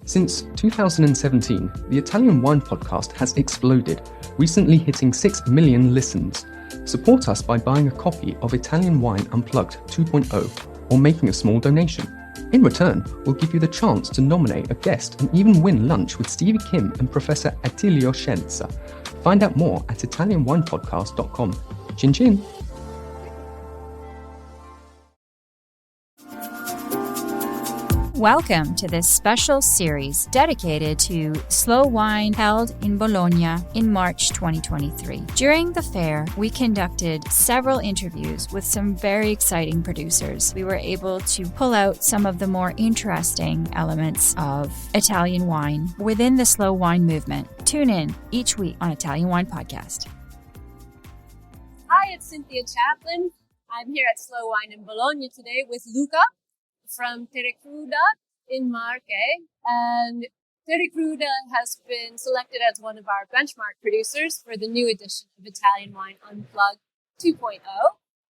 Since 2017, the Italian Wine Podcast has exploded, recently hitting 6 million listens. Support us by buying a copy of Italian Wine Unplugged 2.0 or making a small donation. In return, we'll give you the chance to nominate a guest and even win lunch with Stevie Kim and Professor Attilio Scienza. Find out more at italianwinepodcast.com. Chin chin! Welcome to this special series dedicated to slow wine held in Bologna in March 2023. During the fair, we conducted several interviews with some very exciting producers. We were able to pull out some of the more interesting elements of Italian wine within the slow wine movement. Tune in each week on Italian Wine Podcast. Hi, it's Cynthia Chaplin. I'm here at Slow Wine in Bologna today with Luca from Terracruda in Marche, and Terracruda has been selected as one of our benchmark producers for the new edition of Italian Wine Unplugged 2.0,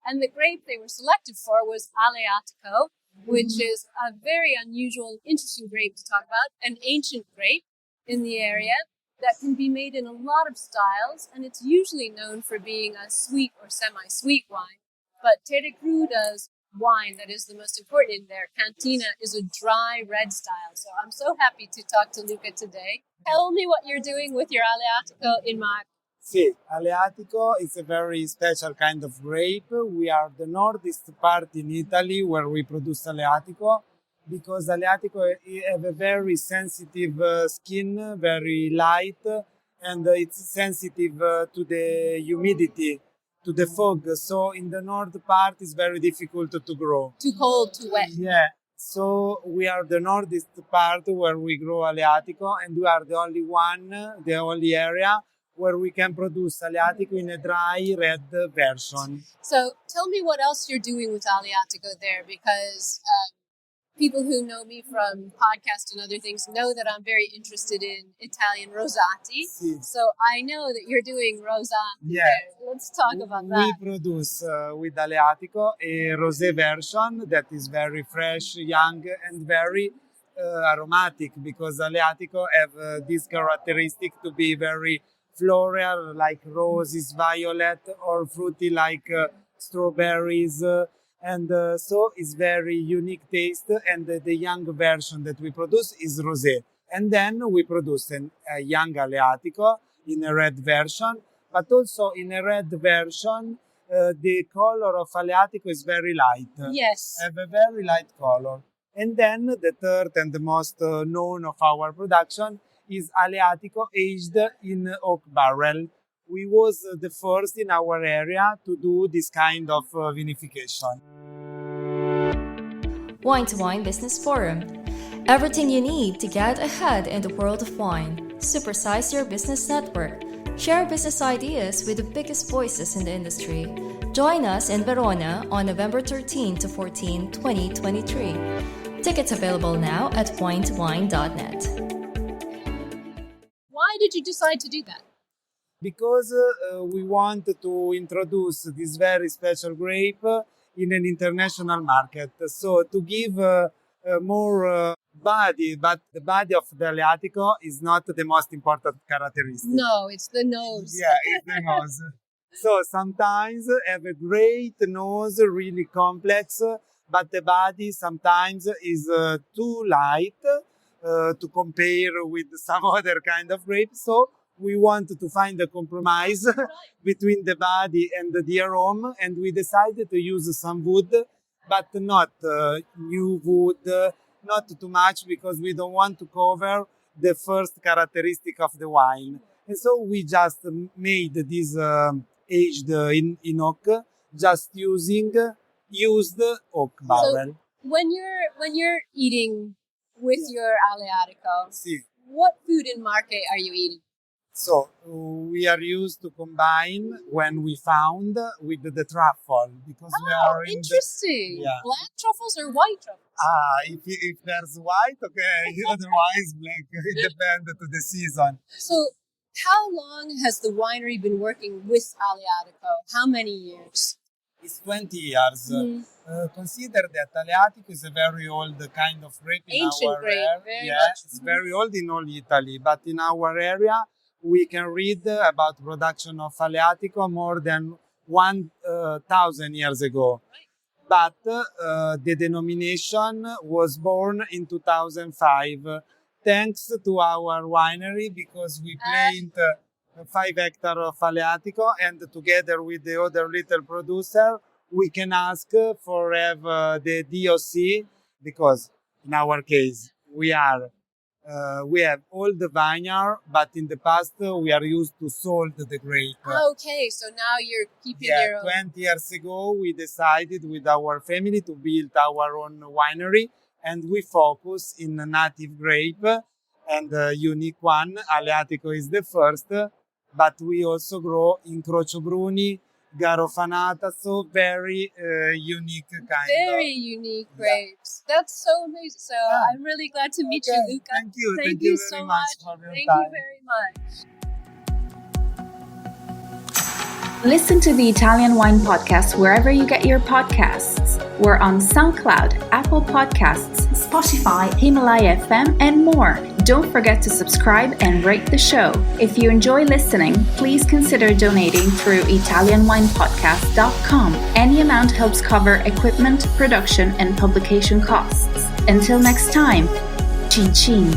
and the grape they were selected for was Aleatico, which is a very unusual, interesting grape to talk about, an ancient grape in the area that can be made in a lot of styles, and it's usually known for being a sweet or semi-sweet wine, but Terracruda's wine that is the most important in there, Cantina, is a dry red style. So I'm so happy to talk to Luca today. Tell me what you're doing with your Aleatico in Marche. Sì, Aleatico is a very special kind of grape. We are the northeast part in Italy where we produce Aleatico because Aleatico have a very sensitive skin, very light, and it's sensitive to the humidity, to the fog, so in the north part it's very difficult to grow. Too cold, too wet. Yeah, so we are the northeast part where we grow Aleatico, and we are the only area where we can produce Aleatico in a dry red version. So tell me what else you're doing with Aleatico there, because people who know me from podcasts and other things know that I'm very interested in Italian rosati. Sì. So I know that you're doing rosati. Yeah. There. Let's talk about that. We produce with Aleatico a rosé version that is very fresh, young, and very aromatic, because Aleatico have this characteristic to be very floral, like roses, violet, or fruity like strawberries. And so it's very unique taste, and the young version that we produce is rosé. And then we produce a young Aleatico in a red version, but also in a red version, the color of Aleatico is very light. Yes. Have a very light color. And then the third and the most known of our production is Aleatico aged in oak barrel. We was the first in our area to do this kind of vinification. Wine to Wine Business Forum. Everything you need to get ahead in the world of wine. Supersize your business network. Share business ideas with the biggest voices in the industry. Join us in Verona on November 13 to 14, 2023. Tickets available now at winetowine.net. Why did you decide to do that? Because we want to introduce this very special grape in an international market. So to give more body, but the body of the Aleatico is not the most important characteristic. No, it's the nose. Yeah, it's the nose. So sometimes have a great nose, really complex, but the body sometimes is too light to compare with some other kind of grape. So we wanted to find a compromise between the body and the aroma, and we decided to use some wood, but not new wood, not too much, because we don't want to cover the first characteristic of the wine. And so we just made this aged in oak, just used oak barrel. So when you're eating with your Aleatico, Sì. what food in Marche are you eating? So we are used to combine when we found with the truffle, because we are in interesting. Yeah. Black truffles or white truffles? If there's white, okay. Otherwise, black. It depends to the season. So how long has the winery been working with Aleatico? How many years? It's 20 years. Consider that Aleatico is a very old kind of grape in Ancient our grape, area. very Yeah, much. it's very old in all Italy, but in our area we can read about production of Aleatico more than 1,000 years ago. But the denomination was born in 2005 thanks to our winery because we plant 5 hectares of Aleatico, and together with the other little producer we can ask for have the DOC, because in our case we have all the vineyard, but in the past we are used to sold the grape. Okay, so now you're keeping Yeah, your own. 20 years ago, we decided with our family to build our own winery, and we focus in a native grape and a unique one. Aleatico is the first, but we also grow Incrocio Bruni, Garofanata, so very unique kind Very unique grapes. That's so amazing. So I'm really glad to meet you, Okay, Luca. thank you. Thank Thank you you so very much. much for your Thank time. you very much. Listen to the Italian Wine Podcast wherever you get your podcasts. We're on SoundCloud, Apple Podcasts, Spotify, Himalaya FM, and more. Don't forget to subscribe and rate the show. If you enjoy listening, please consider donating through ItalianWinePodcast.com. Any amount helps cover equipment, production, and publication costs. Until next time, cin cin.